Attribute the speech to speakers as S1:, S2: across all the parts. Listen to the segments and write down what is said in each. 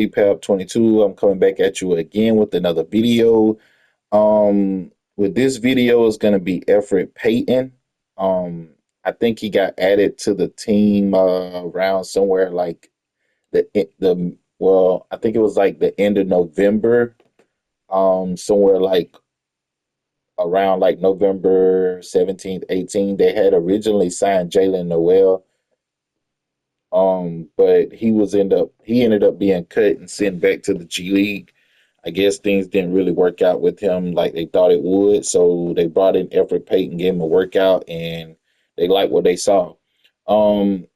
S1: EPAP22. I'm coming back at you again with another video. With this video is going to be Elfrid Payton. I think he got added to the team around somewhere like the well, I think it was like the end of November. Somewhere like around like November 17th, 18th. They had originally signed Jalen Noel. But he ended up being cut and sent back to the G League. I guess things didn't really work out with him like they thought it would. So they brought in Elfrid Payton, gave him a workout, and they liked what they saw. Um,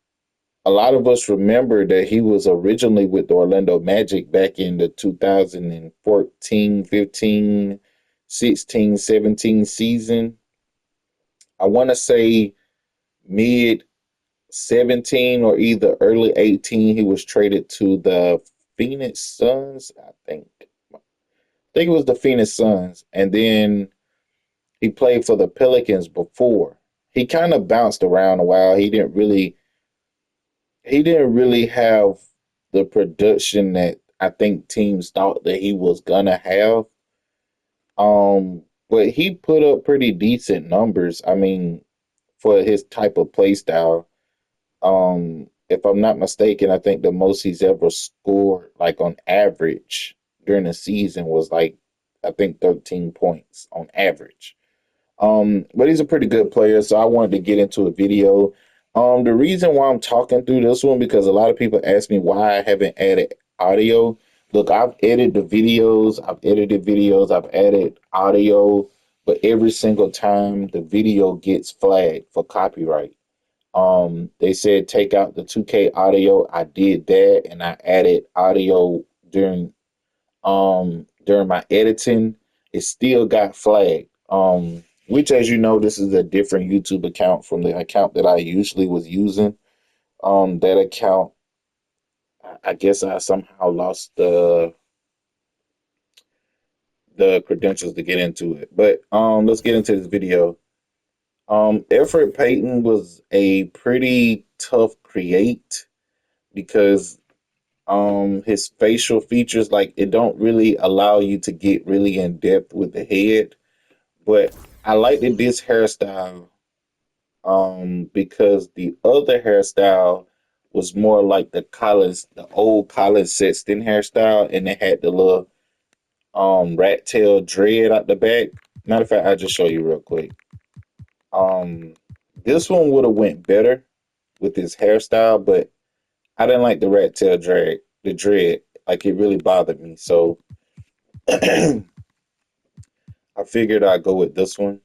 S1: a lot of us remember that he was originally with the Orlando Magic back in the 2014, 15, 16, 17 season. I want to say mid 17 or either early 18, he was traded to the Phoenix Suns, I think. I think it was the Phoenix Suns. And then he played for the Pelicans before. He kind of bounced around a while. He didn't really have the production that I think teams thought that he was gonna have. But he put up pretty decent numbers. I mean, for his type of play style. If I'm not mistaken, I think the most he's ever scored, like on average during the season, was like I think 13 points on average. But he's a pretty good player, so I wanted to get into a video. The reason why I'm talking through this one because a lot of people ask me why I haven't added audio. Look, I've edited videos, I've added audio, but every single time the video gets flagged for copyright. They said take out the 2K audio. I did that and I added audio during my editing. It still got flagged. Which as you know, this is a different YouTube account from the account that I usually was using. That account, I guess I somehow lost the credentials to get into it. But let's get into this video. Elfrid Payton was a pretty tough create because his facial features like it don't really allow you to get really in depth with the head. But I liked this hairstyle because the other hairstyle was more like the old Colin Sexton hairstyle, and it had the little rat tail dread at the back. Matter of fact, I'll just show you real quick. Um, this one would have went better with his hairstyle, but I didn't like the rat tail the dread. Like it really bothered me. So I figured I'd go with this one.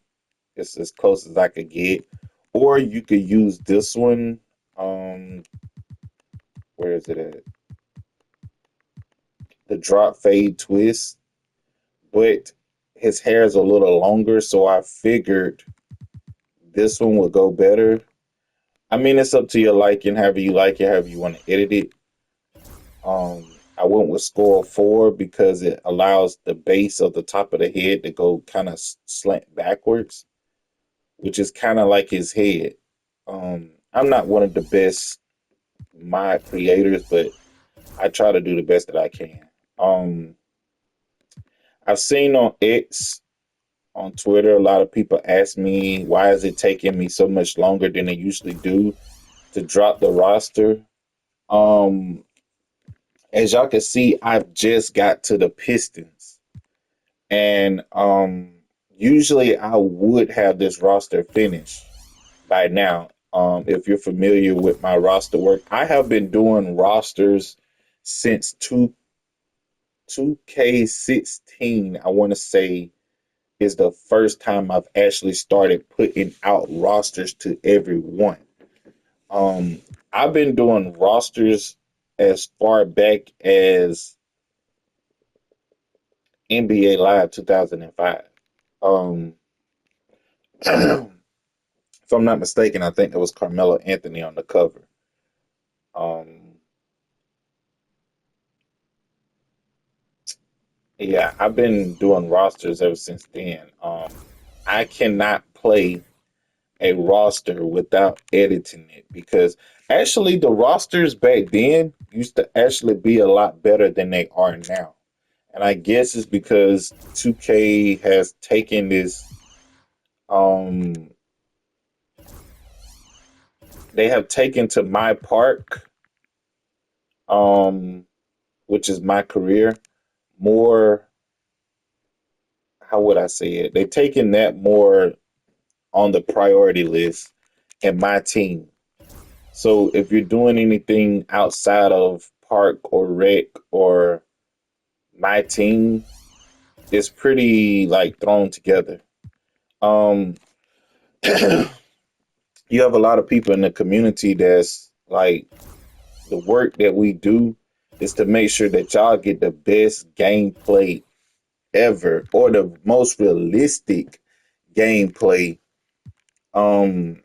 S1: It's as close as I could get. Or you could use this one. Um, where is it at? The drop fade twist. But his hair is a little longer, so I figured this one would go better. I mean, it's up to your liking, however you like it, however you want to edit it. I went with score 4 because it allows the base of the top of the head to go kind of slant backwards, which is kind of like his head. I'm not one of the best mod creators, but I try to do the best that I can. Um, I've seen on X, on Twitter, a lot of people ask me why is it taking me so much longer than it usually do to drop the roster. Um, as y'all can see, I've just got to the Pistons, and usually I would have this roster finished by now. If you're familiar with my roster work, I have been doing rosters since 2K16. I want to say is the first time I've actually started putting out rosters to everyone. Um, I've been doing rosters as far back as NBA Live 2005. Um, if I'm not mistaken, I think it was Carmelo Anthony on the cover. Um, yeah, I've been doing rosters ever since then. I cannot play a roster without editing it, because actually the rosters back then used to actually be a lot better than they are now. And I guess it's because 2K has taken this um they have taken to my park, um which is my career, more, how would I say it? They've taken that more on the priority list in my team. So if you're doing anything outside of park or rec or my team, it's pretty like thrown together. Um, you have a lot of people in the community that's like, the work that we do is to make sure that y'all get the best gameplay ever, or the most realistic gameplay, um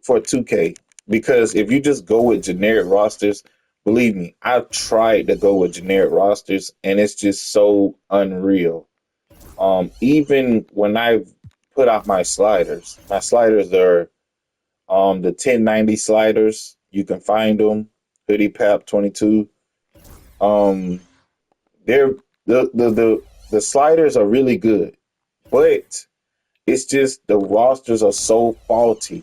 S1: for 2K. Because if you just go with generic rosters, believe me, I've tried to go with generic rosters and it's just so unreal. Even when I've put out my sliders are the 1090 sliders. You can find them, Hoodie Pap 22. Um they're the sliders are really good, but it's just the rosters are so faulty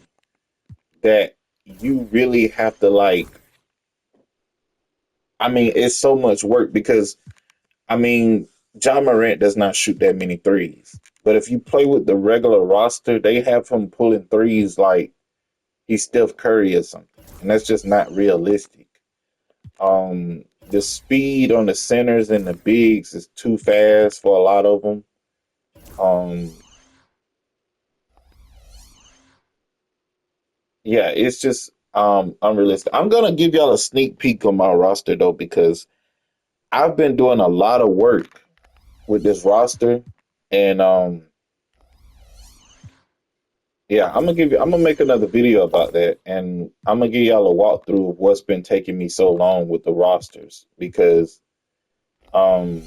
S1: that you really have to like, I mean, it's so much work because, I mean, John Morant does not shoot that many threes. But if you play with the regular roster, they have him pulling threes like he's Steph Curry or something. And that's just not realistic. The speed on the centers and the bigs is too fast for a lot of them. Um, yeah, it's just unrealistic. I'm gonna give y'all a sneak peek on my roster though, because I've been doing a lot of work with this roster, and yeah, I'm gonna make another video about that, and I'm gonna give y'all a walkthrough of what's been taking me so long with the rosters, because um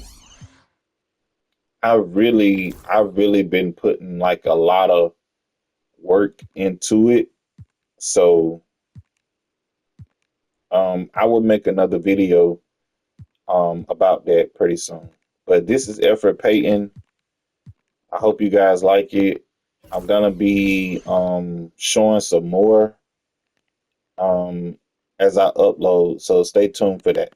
S1: I've really been putting like a lot of work into it. So I will make another video about that pretty soon. But this is Elfrid Payton. I hope you guys like it. I'm gonna be showing some more um as I upload, so stay tuned for that.